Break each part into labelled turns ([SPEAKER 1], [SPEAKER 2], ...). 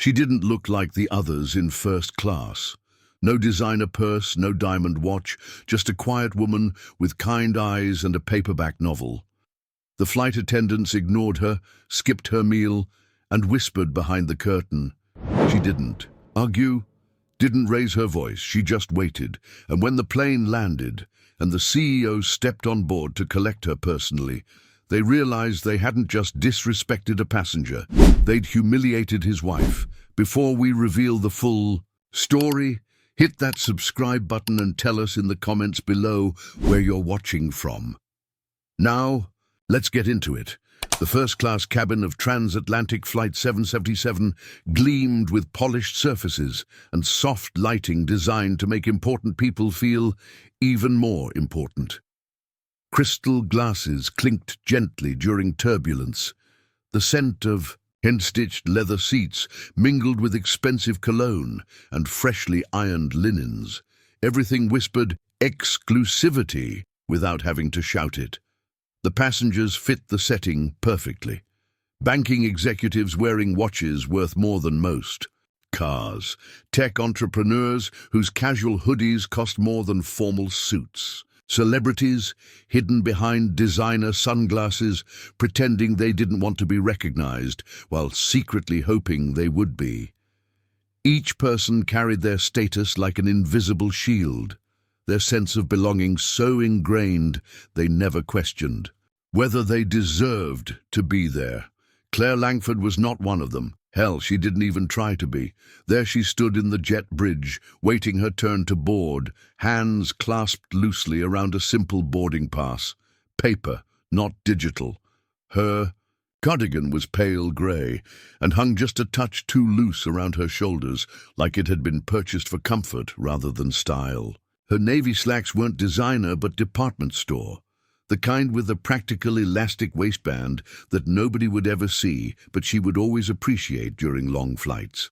[SPEAKER 1] She didn't look like the others in first class. No designer purse, no diamond watch, just a quiet woman with kind eyes and a paperback novel. The flight attendants ignored her, skipped her meal, and whispered behind the curtain. She didn't argue, didn't raise her voice. She just waited, and when the plane landed and the CEO stepped on board to collect her personally, they realized they hadn't just disrespected a passenger, they'd humiliated his wife. Before we reveal the full story, hit that subscribe button and tell us in the comments below where you're watching from. Now, let's get into it. The first-class cabin of transatlantic Flight 777 gleamed with polished surfaces and soft lighting designed to make important people feel even more important. Crystal glasses clinked gently during turbulence. The scent of hand-stitched leather seats mingled with expensive cologne and freshly ironed linens. Everything whispered exclusivity without having to shout it. The passengers fit the setting perfectly. Banking executives wearing watches worth more than most. Cars. Tech entrepreneurs whose casual hoodies cost more than formal suits. Celebrities hidden behind designer sunglasses, pretending they didn't want to be recognized, while secretly hoping they would be. Each person carried their status like an invisible shield, their sense of belonging so ingrained they never questioned whether they deserved to be there. Claire Langford was not one of them. Hell, she didn't even try to be. There she stood in the jet bridge, waiting her turn to board, hands clasped loosely around a simple boarding pass. Paper, not digital. Her cardigan was pale grey and hung just a touch too loose around her shoulders, like it had been purchased for comfort rather than style. Her navy slacks weren't designer but department store. The kind with a practical elastic waistband that nobody would ever see, but she would always appreciate during long flights.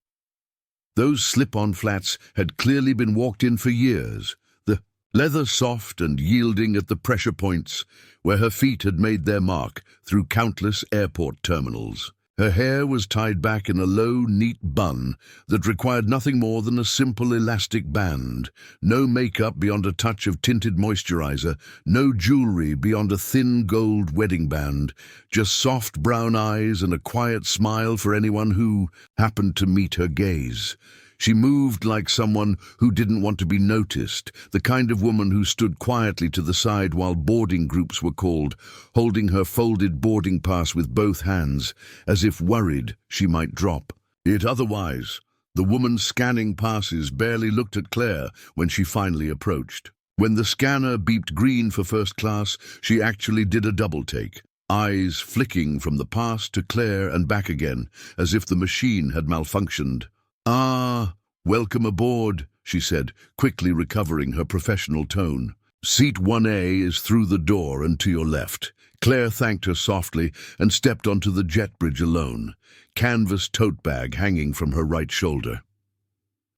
[SPEAKER 1] Those slip-on flats had clearly been walked in for years, the leather soft and yielding at the pressure points where her feet had made their mark through countless airport terminals. Her hair was tied back in a low, neat bun that required nothing more than a simple elastic band. No makeup beyond a touch of tinted moisturizer, no jewelry beyond a thin gold wedding band, just soft brown eyes and a quiet smile for anyone who happened to meet her gaze. She moved like someone who didn't want to be noticed, the kind of woman who stood quietly to the side while boarding groups were called, holding her folded boarding pass with both hands, as if worried she might drop it otherwise. The woman scanning passes barely looked at Claire when she finally approached. When the scanner beeped green for first class, she actually did a double take, eyes flicking from the pass to Claire and back again, as if the machine had malfunctioned. "Ah, welcome aboard," she said, quickly recovering her professional tone. "Seat 1A is through the door and to your left." Claire thanked her softly and stepped onto the jet bridge alone, canvas tote bag hanging from her right shoulder.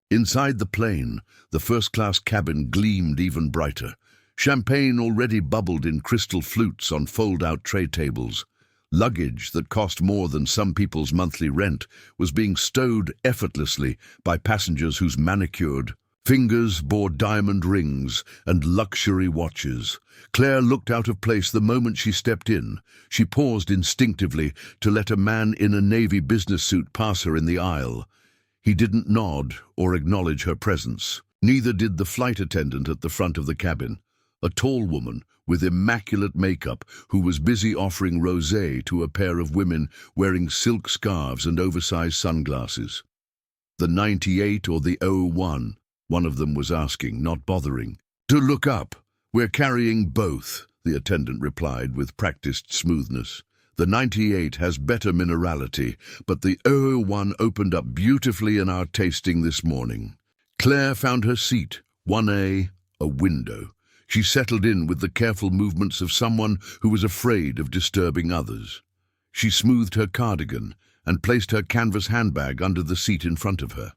[SPEAKER 1] Inside the plane, the first-class cabin gleamed even brighter. Champagne already bubbled in crystal flutes on fold-out tray tables. Luggage that cost more than some people's monthly rent was being stowed effortlessly by passengers whose manicured fingers bore diamond rings and luxury watches. Claire looked out of place the moment she stepped in. She paused instinctively to let a man in a navy business suit pass her in the aisle. He didn't nod or acknowledge her presence. Neither did the flight attendant at the front of the cabin, a tall woman with immaculate makeup who was busy offering rosé to a pair of women wearing silk scarves and oversized sunglasses. "The 98 or the 01? One of them was asking, not bothering to look up. "We're carrying both," the attendant replied with practiced smoothness. "The 98 has better minerality, but the 01 opened up beautifully in our tasting this morning." Claire found her seat, 1A, a window. She settled in with the careful movements of someone who was afraid of disturbing others. She smoothed her cardigan and placed her canvas handbag under the seat in front of her.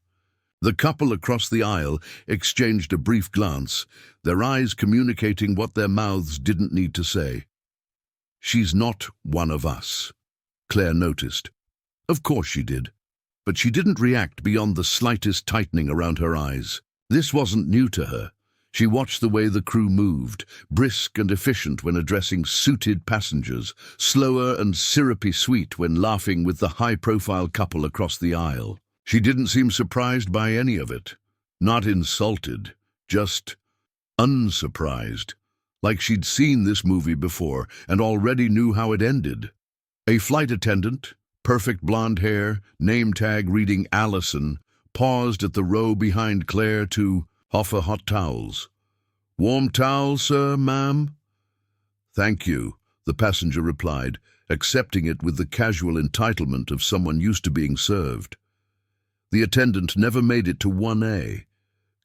[SPEAKER 1] The couple across the aisle exchanged a brief glance, their eyes communicating what their mouths didn't need to say. "She's not one of us," Claire noticed. Of course she did. but she didn't react beyond the slightest tightening around her eyes. This wasn't new to her. She watched the way the crew moved, brisk and efficient when addressing suited passengers, slower and syrupy sweet when laughing with the high-profile couple across the aisle. She didn't seem surprised by any of it. Not insulted, just unsurprised. Like she'd seen this movie before and already knew how it ended. A flight attendant, perfect blonde hair, name tag reading Allison, paused at the row behind Claire to offer hot towels. "Warm towel, sir, ma'am?" "Thank you," the passenger replied, accepting it with the casual entitlement of someone used to being served. The attendant never made it to 1A.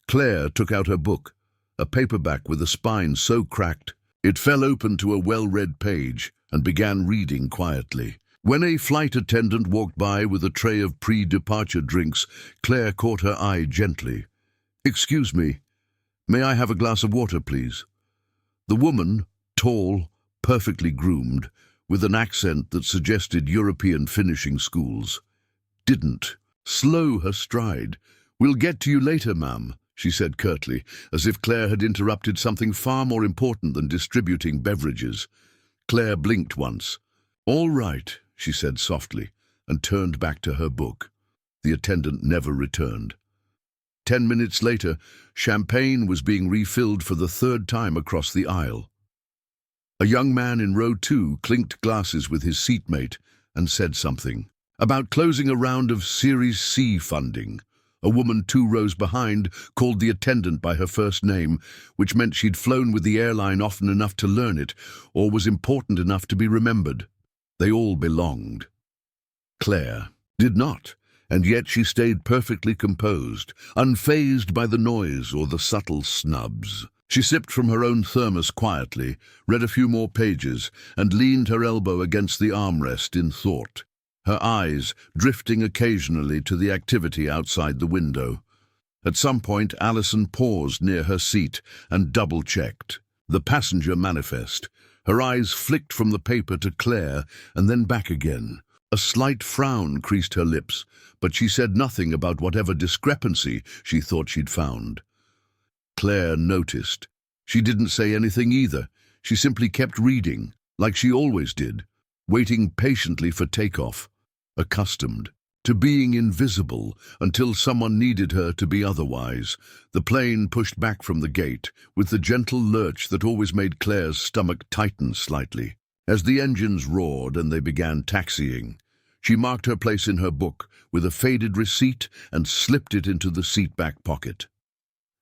[SPEAKER 1] Claire took out her book, a paperback with a spine so cracked it fell open to a well-read page, and began reading quietly. When a flight attendant walked by with a tray of pre-departure drinks, Claire caught her eye gently. "Excuse me, may I have a glass of water, please?" The woman, tall, perfectly groomed, with an accent that suggested European finishing schools, didn't slow her stride. "We'll get to you later, ma'am," she said curtly, as if Claire had interrupted something far more important than distributing beverages. Claire blinked once. "All right," she said softly, and turned back to her book. The attendant never returned. 10 minutes later, champagne was being refilled for the third time across the aisle. A young man in row 2 clinked glasses with his seatmate and said something about closing a round of Series C funding. A woman 2 rows behind called the attendant by her first name, which meant she'd flown with the airline often enough to learn it, or was important enough to be remembered. They all belonged. Claire did not, and yet she stayed perfectly composed, unfazed by the noise or the subtle snubs. She sipped from her own thermos quietly, read a few more pages, and leaned her elbow against the armrest in thought, her eyes drifting occasionally to the activity outside the window. At some point, Allison paused near her seat and double-checked the passenger manifest. Her eyes flicked from the paper to Claire and then back again. A slight frown creased her lips, but she said nothing about whatever discrepancy she thought she'd found. Claire noticed. She didn't say anything either. She simply kept reading, like she always did, waiting patiently for takeoff, accustomed to being invisible until someone needed her to be otherwise. The plane pushed back from the gate, with the gentle lurch that always made Claire's stomach tighten slightly. As the engines roared and they began taxiing, she marked her place in her book with a faded receipt and slipped it into the seat-back pocket.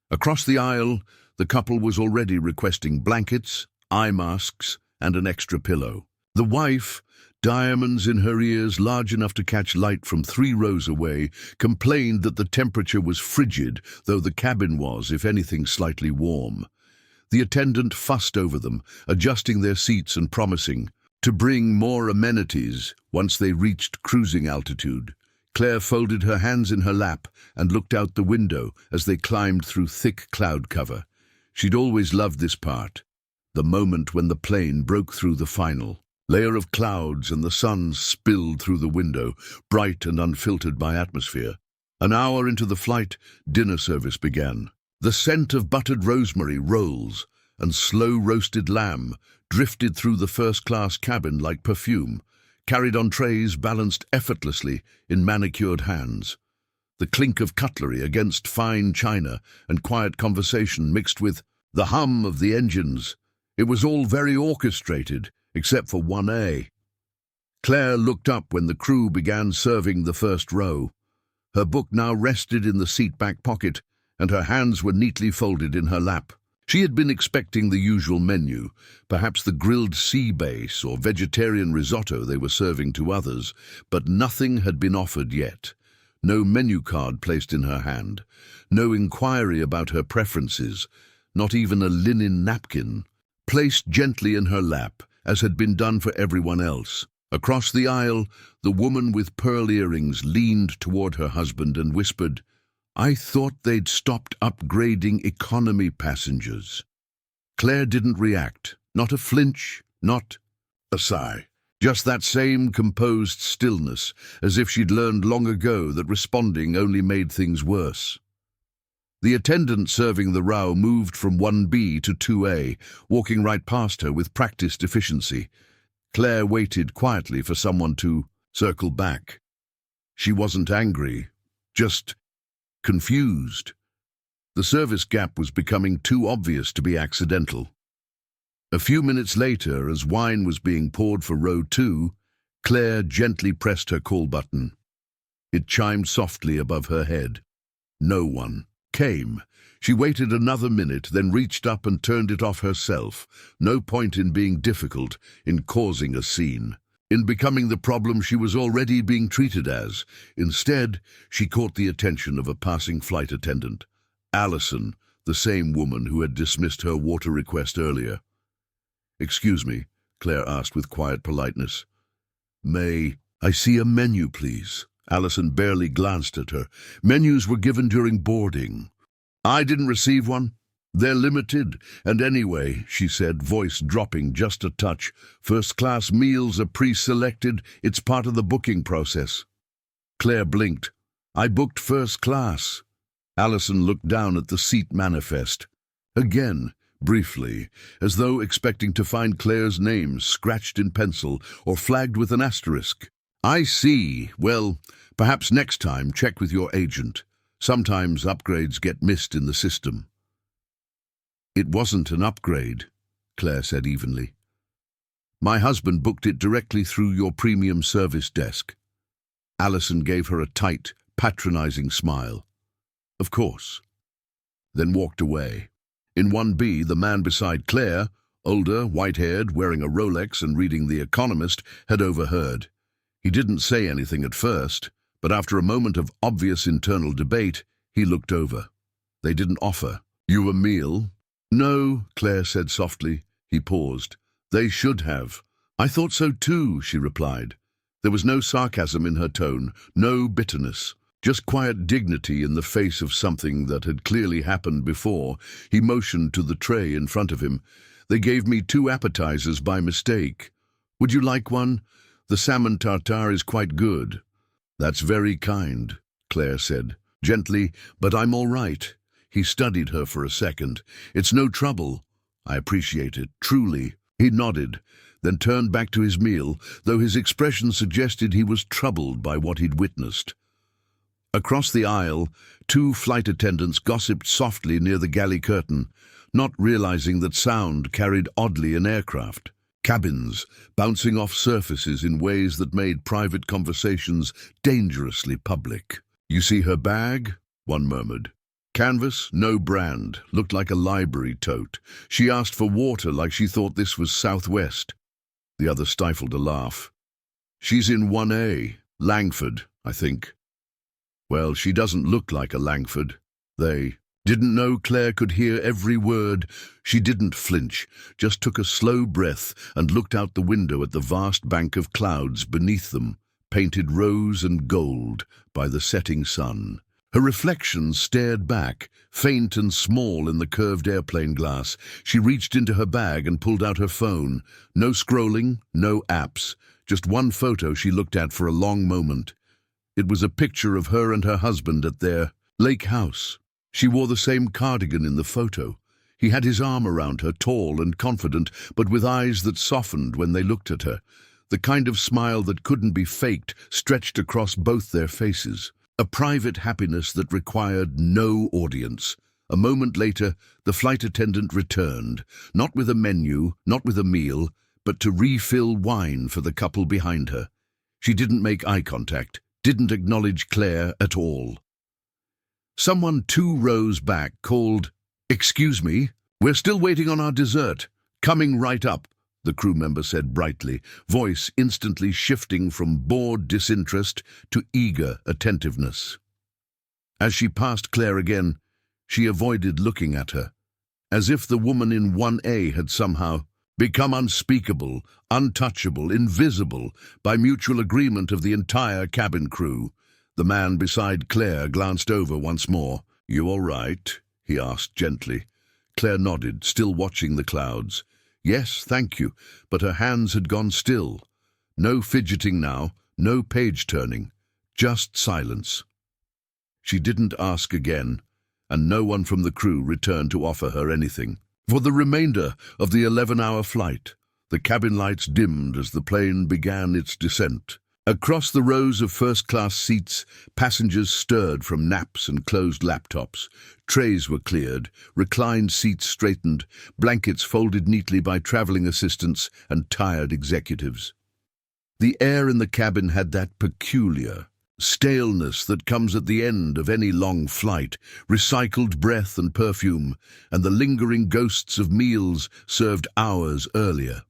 [SPEAKER 1] Across the aisle, the couple was already requesting blankets, eye masks, and an extra pillow. The wife, diamonds in her ears large enough to catch light from 3 rows away, complained that the temperature was frigid, though the cabin was, if anything, slightly warm. The attendant fussed over them, adjusting their seats and promising to bring more amenities once they reached cruising altitude. Claire folded her hands in her lap and looked out the window as they climbed through thick cloud cover. She'd always loved this part, the moment when the plane broke through the final layer of clouds and the sun spilled through the window, bright and unfiltered by atmosphere. An hour into the flight, dinner service began. The scent of buttered rosemary rolls and slow-roasted lamb drifted through the first-class cabin like perfume, carried on trays balanced effortlessly in manicured hands. The clink of cutlery against fine china and quiet conversation mixed with the hum of the engines. It was all very orchestrated, except for 1A. Claire looked up when the crew began serving the first row. Her book now rested in the seat-back pocket, and her hands were neatly folded in her lap. She had been expecting the usual menu, perhaps the grilled sea bass or vegetarian risotto they were serving to others, but nothing had been offered yet. No menu card placed in her hand, no inquiry about her preferences, not even a linen napkin, placed gently in her lap, as had been done for everyone else. Across the aisle, the woman with pearl earrings leaned toward her husband and whispered, "I thought they'd stopped upgrading economy passengers." Claire didn't react, not a flinch, not a sigh. Just that same composed stillness, as if she'd learned long ago that responding only made things worse. The attendant serving the row moved from 1B to 2A, walking right past her with practiced efficiency. Claire waited quietly for someone to circle back. She wasn't angry, just confused. The service gap was becoming too obvious to be accidental. A few minutes later, as wine was being poured for row 2, Claire gently pressed her call button. It chimed softly above her head. No one came. She waited another minute, then reached up and turned it off herself. No point in being difficult, in causing a scene, in becoming the problem she was already being treated as. Instead, she caught the attention of a passing flight attendant. Allison, the same woman who had dismissed her water request earlier. "Excuse me," Claire asked with quiet politeness. "May I see a menu, please?" Allison barely glanced at her. "Menus were given during boarding." "I didn't receive one. They're limited. And anyway," she said, voice dropping just a touch, "first-class meals are pre-selected. It's part of the booking process." Claire blinked. "I booked first class." Allison looked down at the seat manifest. Again, briefly, as though expecting to find Claire's name scratched in pencil or flagged with an asterisk. "I see. Well, perhaps next time check with your agent. Sometimes upgrades get missed in the system." "It wasn't an upgrade," Claire said evenly. "My husband booked it directly through your premium service desk." Allison gave her a tight, patronizing smile. "Of course." Then walked away. In 1B, the man beside Claire, older, white-haired, wearing a Rolex and reading The Economist, had overheard. He didn't say anything at first, but after a moment of obvious internal debate, he looked over. "They didn't offer you a meal?" "No," Claire said softly. He paused. "They should have." "I thought so too," she replied. There was no sarcasm in her tone, no bitterness. Just quiet dignity in the face of something that had clearly happened before. He motioned to the tray in front of him. "They gave me 2 appetizers by mistake. Would you like one? The salmon tartare is quite good." "That's very kind," Claire said, gently, "but I'm all right." He studied her for a second. "It's no trouble." "I appreciate it, truly." He nodded, then turned back to his meal, though his expression suggested he was troubled by what he'd witnessed. Across the aisle, 2 flight attendants gossiped softly near the galley curtain, not realizing that sound carried oddly in aircraft. Cabins, bouncing off surfaces in ways that made private conversations dangerously public. "You see her bag?" one murmured. "Canvas, no brand, looked like a library tote. She asked for water like she thought this was Southwest." The other stifled a laugh. "She's in 1A, Langford, I think." "Well, she doesn't look like a Langford." They didn't know Claire could hear every word. She didn't flinch, just took a slow breath and looked out the window at the vast bank of clouds beneath them, painted rose and gold by the setting sun. Her reflection stared back, faint and small in the curved airplane glass. She reached into her bag and pulled out her phone. No scrolling, no apps, just one photo she looked at for a long moment. It was a picture of her and her husband at their lake house. She wore the same cardigan in the photo. He had his arm around her, tall and confident, but with eyes that softened when they looked at her. The kind of smile that couldn't be faked stretched across both their faces. A private happiness that required no audience. A moment later, the flight attendant returned, not with a menu, not with a meal, but to refill wine for the couple behind her. She didn't make eye contact, didn't acknowledge Claire at all. Someone 2 rows back called, "Excuse me, we're still waiting on our dessert. Coming right up," the crew member said brightly, voice instantly shifting from bored disinterest to eager attentiveness. As she passed Claire again, she avoided looking at her, as if the woman in 1A had somehow become unspeakable, untouchable, invisible, by mutual agreement of the entire cabin crew. The man beside Claire glanced over once more. "You all right?" he asked gently. Claire nodded, still watching the clouds. "Yes, thank you," but her hands had gone still. No fidgeting now, no page-turning, just silence. She didn't ask again, and no one from the crew returned to offer her anything. For the remainder of the 11-hour flight, the cabin lights dimmed as the plane began its descent. Across the rows of first-class seats, passengers stirred from naps and closed laptops. Trays were cleared, reclined seats straightened, blankets folded neatly by traveling assistants and tired executives. The air in the cabin had that peculiar staleness that comes at the end of any long flight, recycled breath and perfume, and the lingering ghosts of meals served hours earlier.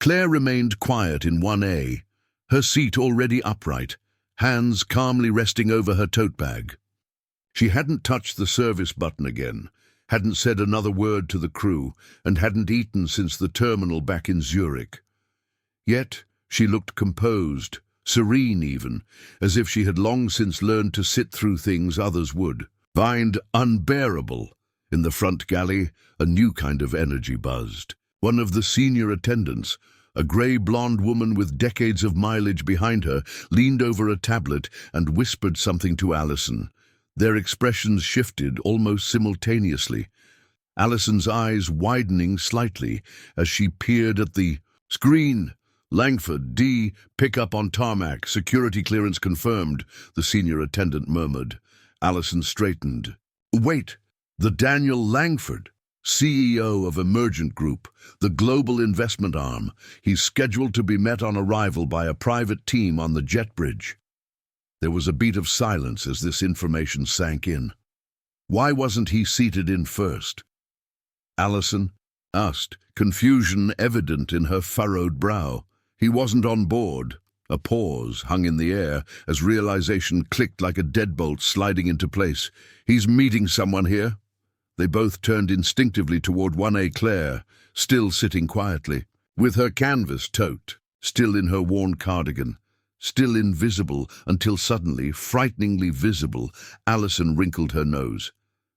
[SPEAKER 1] Claire remained quiet in 1A, her seat already upright, hands calmly resting over her tote bag. She hadn't touched the service button again, hadn't said another word to the crew, and hadn't eaten since the terminal back in Zurich. Yet she looked composed, serene even, as if she had long since learned to sit through things others would. Find unbearable. In the front galley, a new kind of energy buzzed. One of the senior attendants, a grey-blonde woman with decades of mileage behind her, leaned over a tablet and whispered something to Allison. Their expressions shifted almost simultaneously, Allison's eyes widening slightly as she peered at the screen. "Langford, D, pick up on tarmac, security clearance confirmed," the senior attendant murmured. Allison straightened. "Wait, the Daniel Langford, CEO of Emergent Group, the global investment arm. He's scheduled to be met on arrival by a private team on the jet bridge." There was a beat of silence as this information sank in. Why wasn't he seated in first? Allison asked, confusion evident in her furrowed brow. He wasn't on board. A pause hung in the air as realization clicked like a deadbolt sliding into place. "He's meeting someone here." They both turned instinctively toward 1A Claire, still sitting quietly, with her canvas tote, still in her worn cardigan, still invisible until suddenly, frighteningly visible. Allison wrinkled her nose.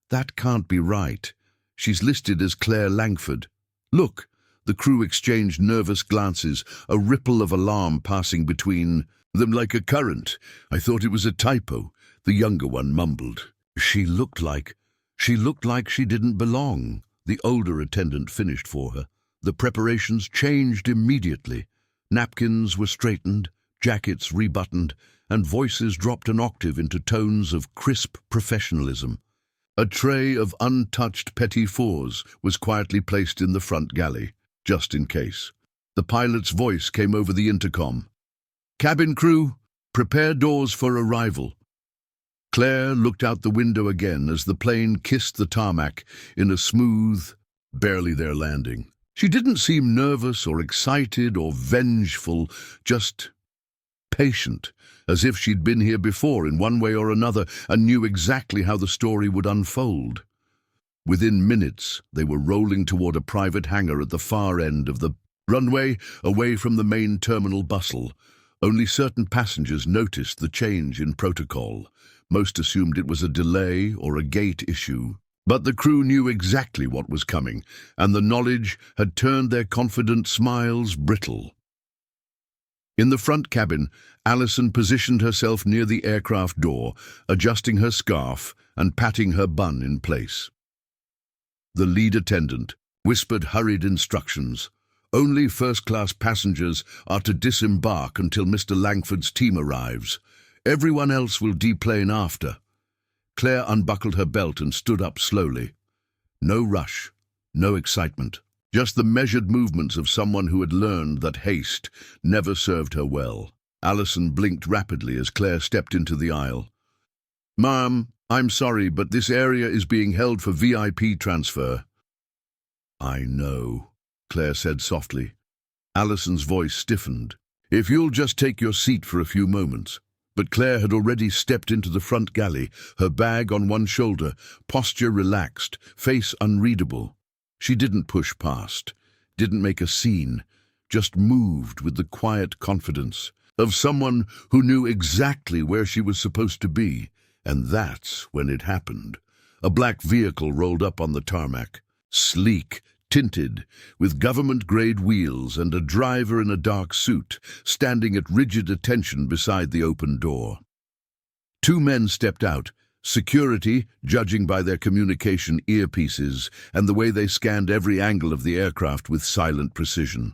[SPEAKER 1] "That can't be right. She's listed as Claire Langford. Look." The crew exchanged nervous glances, a ripple of alarm passing between them like a current. "I thought it was a typo," the younger one mumbled. She looked like she didn't belong," the older attendant finished for her. The preparations changed immediately. Napkins were straightened, jackets rebuttoned, and voices dropped an octave into tones of crisp professionalism. A tray of untouched petit fours was quietly placed in the front galley, just in case. The pilot's voice came over the intercom. "Cabin crew, prepare doors for arrival." Claire looked out the window again as the plane kissed the tarmac in a smooth, barely there landing. She didn't seem nervous or excited or vengeful, just patient, as if she'd been here before in one way or another and knew exactly how the story would unfold. Within minutes, they were rolling toward a private hangar at the far end of the runway, away from the main terminal bustle. Only certain passengers noticed the change in protocol. Most assumed it was a delay or a gate issue. But the crew knew exactly what was coming, and the knowledge had turned their confident smiles brittle. In the front cabin, Allison positioned herself near the aircraft door, adjusting her scarf and patting her bun in place. The lead attendant whispered hurried instructions. "Only first-class passengers are to disembark until Mr. Langford's team arrives. Everyone else will deplane after." Claire unbuckled her belt and stood up slowly. No rush, no excitement, just the measured movements of someone who had learned that haste never served her well. Allison blinked rapidly as Claire stepped into the aisle. "Ma'am, I'm sorry, but this area is being held for VIP transfer." "I know," Claire said softly. Allison's voice stiffened. "If you'll just take your seat for a few moments." But Claire had already stepped into the front galley, her bag on one shoulder, posture relaxed, face unreadable. She didn't push past, didn't make a scene, just moved with the quiet confidence of someone who knew exactly where she was supposed to be. And that's when it happened. A black vehicle rolled up on the tarmac. Sleek, tinted, with government-grade wheels and a driver in a dark suit, standing at rigid attention beside the open door. Two men stepped out, security judging by their communication earpieces and the way they scanned every angle of the aircraft with silent precision.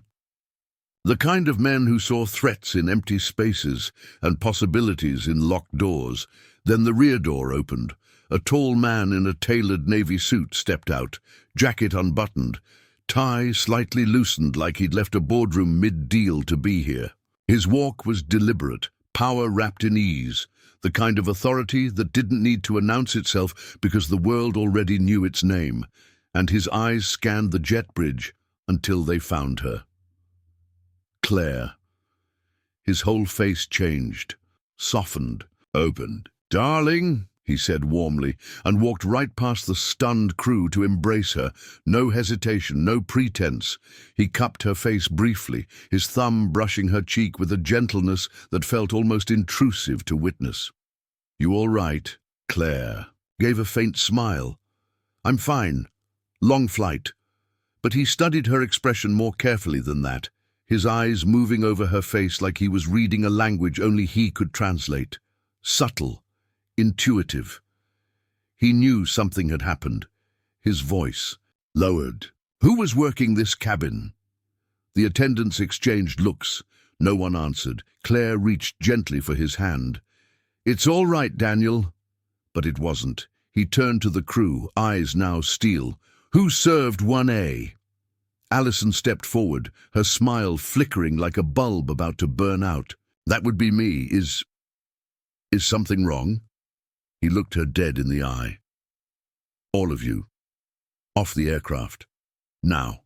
[SPEAKER 1] The kind of men who saw threats in empty spaces and possibilities in locked doors. Then the rear door opened. A tall man in a tailored navy suit stepped out, jacket unbuttoned, tie slightly loosened like he'd left a boardroom mid-deal to be here. His walk was deliberate, power wrapped in ease, the kind of authority that didn't need to announce itself because the world already knew its name, and his eyes scanned the jet bridge until they found her. Claire. His whole face changed, softened, opened. "Darling," he said warmly, and walked right past the stunned crew to embrace her. No hesitation, no pretense. He cupped her face briefly, his thumb brushing her cheek with a gentleness that felt almost intrusive to witness. "You all right?" Claire gave a faint smile. "I'm fine. Long flight." But he studied her expression more carefully than that, his eyes moving over her face like he was reading a language only he could translate. Subtle, intuitive. He knew something had happened. His voice lowered. "Who was working this cabin?" The attendants exchanged looks. No one answered. Claire reached gently for his hand. "It's all right, Daniel." But it wasn't. He turned to the crew, eyes now steel. "Who served 1A?" Allison stepped forward, her smile flickering like a bulb about to burn out. "That would be me. Is something wrong?" He looked her dead in the eye. "All of you. Off the aircraft. Now."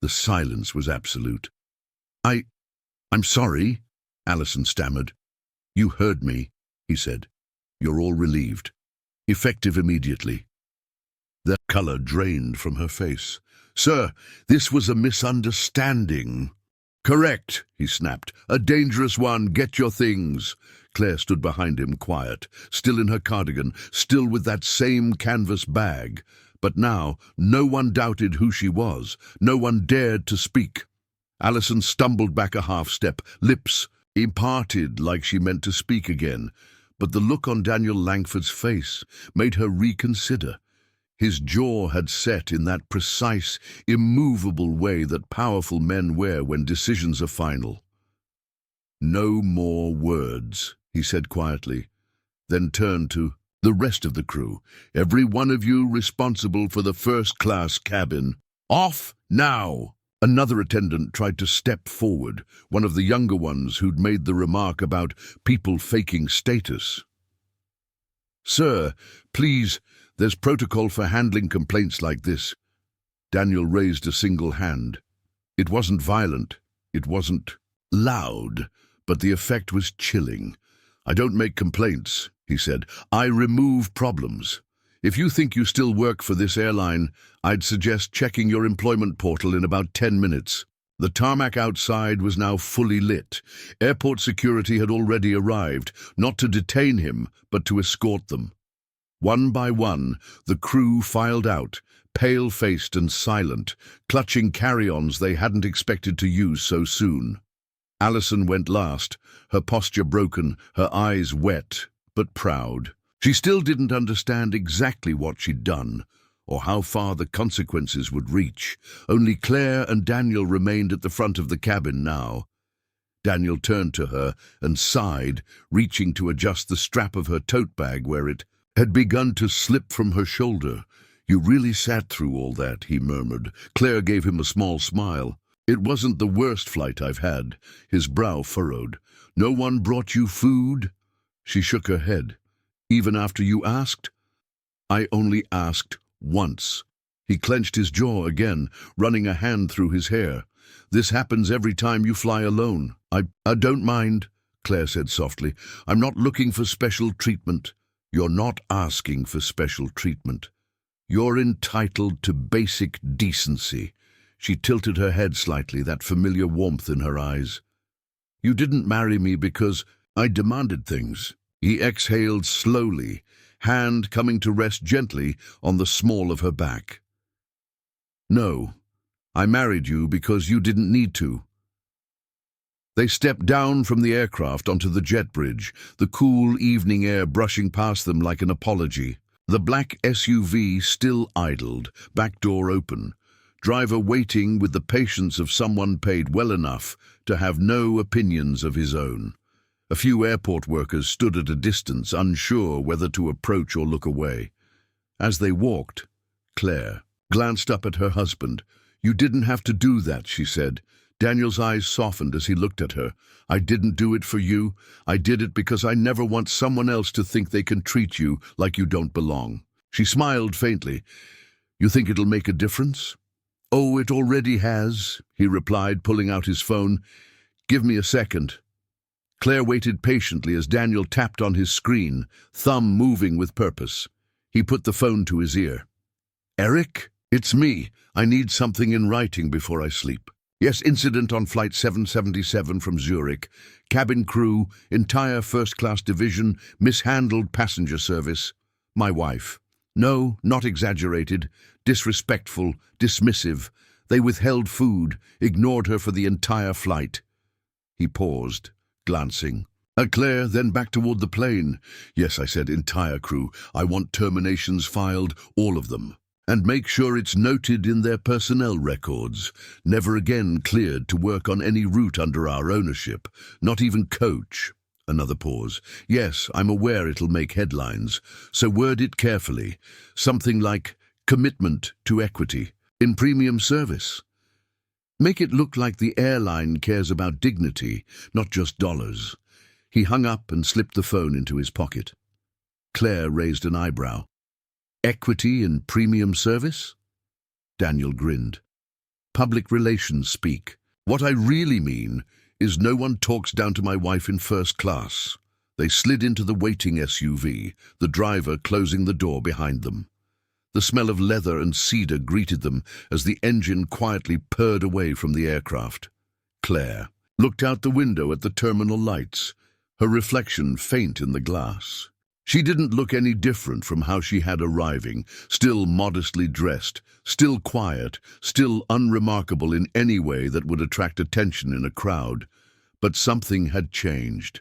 [SPEAKER 1] The silence was absolute. I'm sorry," Allison stammered. "You heard me," he said. "You're all relieved. Effective immediately." The color drained from her face. "Sir, this was a misunderstanding." "Correct," he snapped. "A dangerous one. Get your things." Claire stood behind him, quiet, still in her cardigan, still with that same canvas bag. But now, no one doubted who she was. No one dared to speak. Allison stumbled back a half step, lips parted like she meant to speak again. But the look on Daniel Langford's face made her reconsider. His jaw had set in that precise, immovable way that powerful men wear when decisions are final. "No more words," he said quietly, then turned to the rest of the crew. "Every one of you responsible for the first-class cabin. Off now!" Another attendant tried to step forward, one of the younger ones who'd made the remark about people faking status. "Sir, please, there's protocol for handling complaints like this." Daniel raised a single hand. It wasn't violent, it wasn't loud, but the effect was chilling. "I don't make complaints," he said. "I remove problems. If you think you still work for this airline, I'd suggest checking your employment portal in about 10 minutes. The tarmac outside was now fully lit. Airport security had already arrived, not to detain him, but to escort them. One by one, the crew filed out, pale-faced and silent, clutching carry-ons they hadn't expected to use so soon. Allison went last, her posture broken, her eyes wet, but proud. She still didn't understand exactly what she'd done, or how far the consequences would reach. Only Claire and Daniel remained at the front of the cabin now. Daniel turned to her and sighed, reaching to adjust the strap of her tote bag where it had begun to slip from her shoulder. "You really sat through all that," he murmured. Claire gave him a small smile. "It wasn't the worst flight I've had." His brow furrowed. "No one brought you food?" She shook her head. "Even after you asked?" "I only asked once." He clenched his jaw again, running a hand through his hair. "This happens every time you fly alone." I don't mind," Claire said softly. "I'm not looking for special treatment." "You're not asking for special treatment. You're entitled to basic decency." She tilted her head slightly, that familiar warmth in her eyes. "You didn't marry me because I demanded things." He exhaled slowly, hand coming to rest gently on the small of her back. No, I married you because you didn't need to. They stepped down from the aircraft onto the jet bridge, the cool evening air brushing past them like an apology. The black SUV still idled, back door open, driver waiting with the patience of someone paid well enough to have no opinions of his own. A few airport workers stood at a distance, unsure whether to approach or look away. As they walked, Claire glanced up at her husband. "You didn't have to do that," she said. Daniel's eyes softened as he looked at her. "I didn't do it for you. I did it because I never want someone else to think they can treat you like you don't belong." She smiled faintly. "You think it'll make a difference?" "Oh, it already has," he replied, pulling out his phone. "Give me a second." Claire waited patiently as Daniel tapped on his screen, thumb moving with purpose. He put the phone to his ear. "Eric? It's me. I need something in writing before I sleep." "Yes, incident on Flight 777 from Zurich. Cabin crew, entire first-class division, mishandled passenger service. My wife. No, not exaggerated. Disrespectful, dismissive. They withheld food, ignored her for the entire flight." He paused, glancing. Claire, then back toward the plane. "Yes," I said, "entire crew. I want terminations filed, all of them. And make sure it's noted in their personnel records. Never again cleared to work on any route under our ownership. Not even coach." Another pause. "Yes, I'm aware it'll make headlines. So word it carefully. Something like commitment to equity in premium service. Make it look like the airline cares about dignity, not just dollars." He hung up and slipped the phone into his pocket. Claire raised an eyebrow. "Equity in premium service?" Daniel grinned. "Public relations speak. What I really mean is no one talks down to my wife in first class." They slid into the waiting SUV, the driver closing the door behind them. The smell of leather and cedar greeted them as the engine quietly purred away from the aircraft. Claire looked out the window at the terminal lights, her reflection faint in the glass. She didn't look any different from how she had arriving, still modestly dressed, still quiet, still unremarkable in any way that would attract attention in a crowd. But something had changed.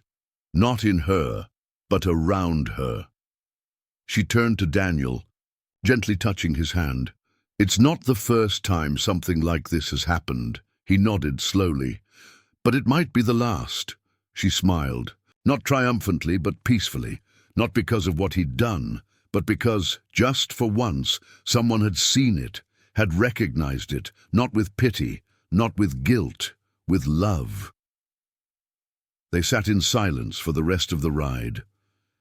[SPEAKER 1] Not in her, but around her. She turned to Daniel, gently touching his hand. "It's not the first time something like this has happened." He nodded slowly. "But it might be the last." She smiled, not triumphantly but peacefully. Not because of what he'd done, but because, just for once, someone had seen it, had recognized it, not with pity, not with guilt, with love. They sat in silence for the rest of the ride,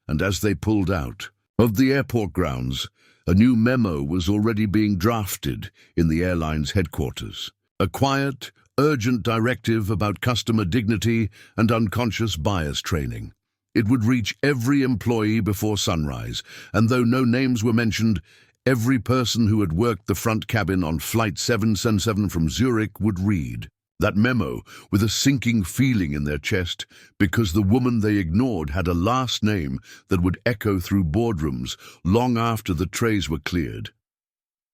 [SPEAKER 1] and as they pulled out of the airport grounds, a new memo was already being drafted in the airline's headquarters. A quiet, urgent directive about customer dignity and unconscious bias training. It would reach every employee before sunrise, and though no names were mentioned, every person who had worked the front cabin on Flight 777 from Zurich would read that memo with a sinking feeling in their chest, because the woman they ignored had a last name that would echo through boardrooms long after the trays were cleared.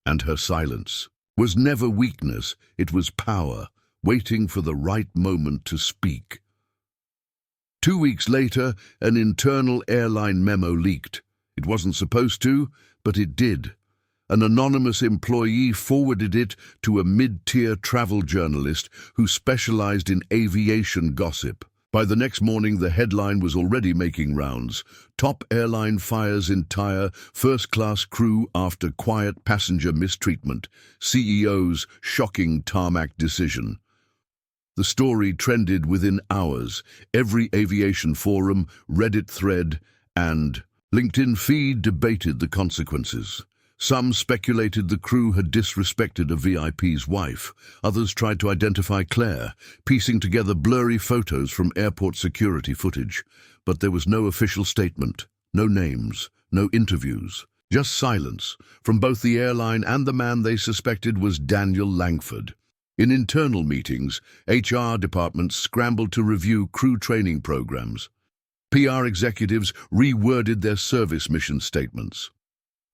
[SPEAKER 1] And her silence was never weakness, it was power, waiting for the right moment to speak. 2 weeks later, an internal airline memo leaked. It wasn't supposed to, but it did. An anonymous employee forwarded it to a mid-tier travel journalist who specialized in aviation gossip. By the next morning, the headline was already making rounds. Top airline fires entire first-class crew after quiet passenger mistreatment. CEO's shocking tarmac decision. The story trended within hours. Every aviation forum, Reddit thread, and LinkedIn feed debated the consequences. Some speculated the crew had disrespected a VIP's wife. Others tried to identify Claire, piecing together blurry photos from airport security footage. But there was no official statement, no names, no interviews. Just silence from both the airline and the man they suspected was Daniel Langford. In internal meetings, HR departments scrambled to review crew training programs. PR executives reworded their service mission statements.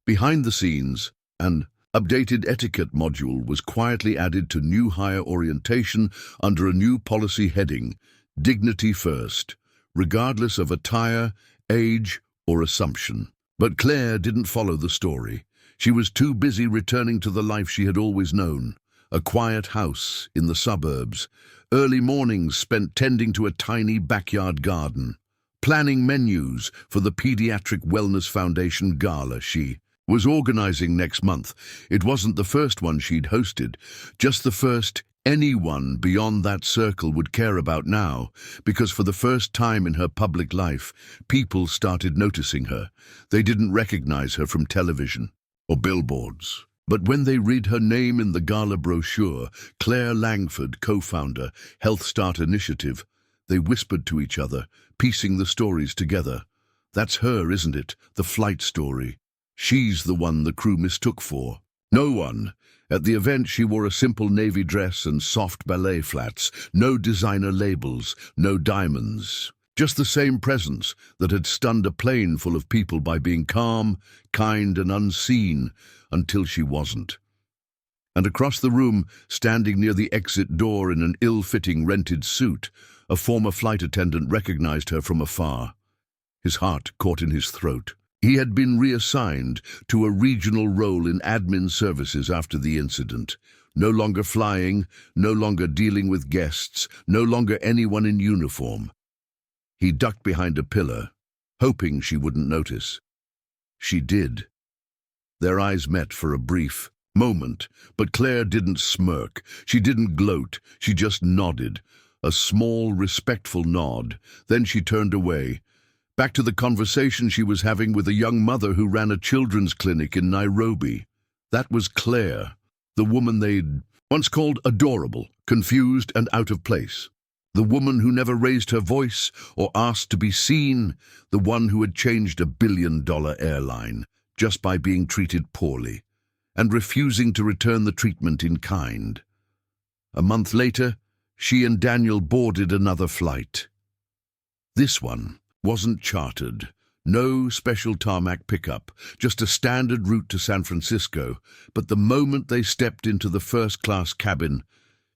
[SPEAKER 1] Behind the scenes, an Updated etiquette module was quietly added to new hire orientation under a new policy heading, Dignity First, regardless of attire, age, or assumption. But Claire didn't follow the story. She was too busy returning to the life she had always known, a quiet house in the suburbs, early mornings spent tending to a tiny backyard garden, planning menus for the Pediatric Wellness Foundation gala she was organizing next month. It wasn't the first one she'd hosted, just the first anyone beyond that circle would care about now, because for the first time in her public life, people started noticing her. They didn't recognize her from television or billboards. But when they read her name in the gala brochure, Claire Langford, co-founder, Health Start Initiative, they whispered to each other, piecing the stories together. That's her, isn't it? The flight story. She's the one the crew mistook for. No one. At the event, she wore a simple navy dress and soft ballet flats, no designer labels, no diamonds. Just the same presence that had stunned a plane full of people by being calm, kind, and unseen until she wasn't. And across the room, standing near the exit door in an ill-fitting rented suit, a former flight attendant recognized her from afar. His heart caught in his throat. He had been reassigned to a regional role in admin services after the incident. No longer flying, no longer dealing with guests, no longer anyone in uniform. He ducked behind a pillar, hoping she wouldn't notice. She did. Their eyes met for a brief moment, but Claire didn't smirk. She didn't gloat. She just nodded, a small, respectful nod. Then she turned away, back to the conversation she was having with a young mother who ran a children's clinic in Nairobi. That was Claire, the woman they'd once called adorable, confused, and out of place. The woman who never raised her voice or asked to be seen, the one who had changed a billion-dollar airline just by being treated poorly and refusing to return the treatment in kind. A month later, she and Daniel boarded another flight. This one wasn't chartered, no special tarmac pickup, just a standard route to San Francisco. But the moment they stepped into the first-class cabin,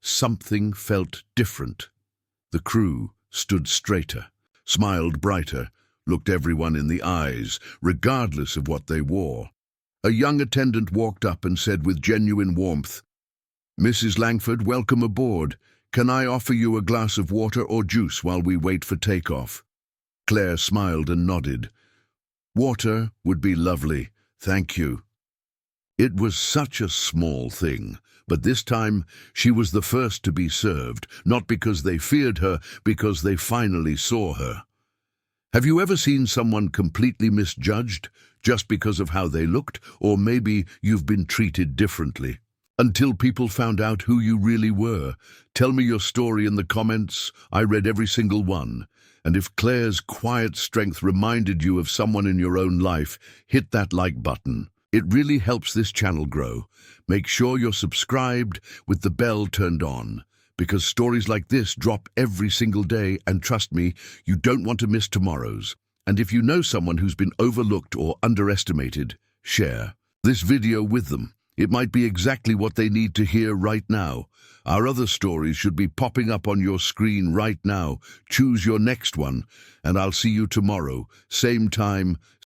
[SPEAKER 1] something felt different. The crew stood straighter, smiled brighter, looked everyone in the eyes, regardless of what they wore. A young attendant walked up and said with genuine warmth, "Mrs. Langford, welcome aboard. Can I offer you a glass of water or juice while we wait for takeoff?" Claire smiled and nodded. "Water would be lovely, thank you." It was such a small thing, but this time she was the first to be served, not because they feared her, because they finally saw her. Have you ever seen someone completely misjudged just because of how they looked, or maybe you've been treated differently? Until people found out who you really were. Tell me your story in the comments. I read every single one. And if Claire's quiet strength reminded you of someone in your own life, hit that like button. It really helps this channel grow. Make sure you're subscribed with the bell turned on, because stories like this drop every single day, and trust me, you don't want to miss tomorrow's. And if you know someone who's been overlooked or underestimated, share this video with them. It might be exactly what they need to hear right now. Our other stories should be popping up on your screen right now. Choose your next one, and I'll see you tomorrow, same time,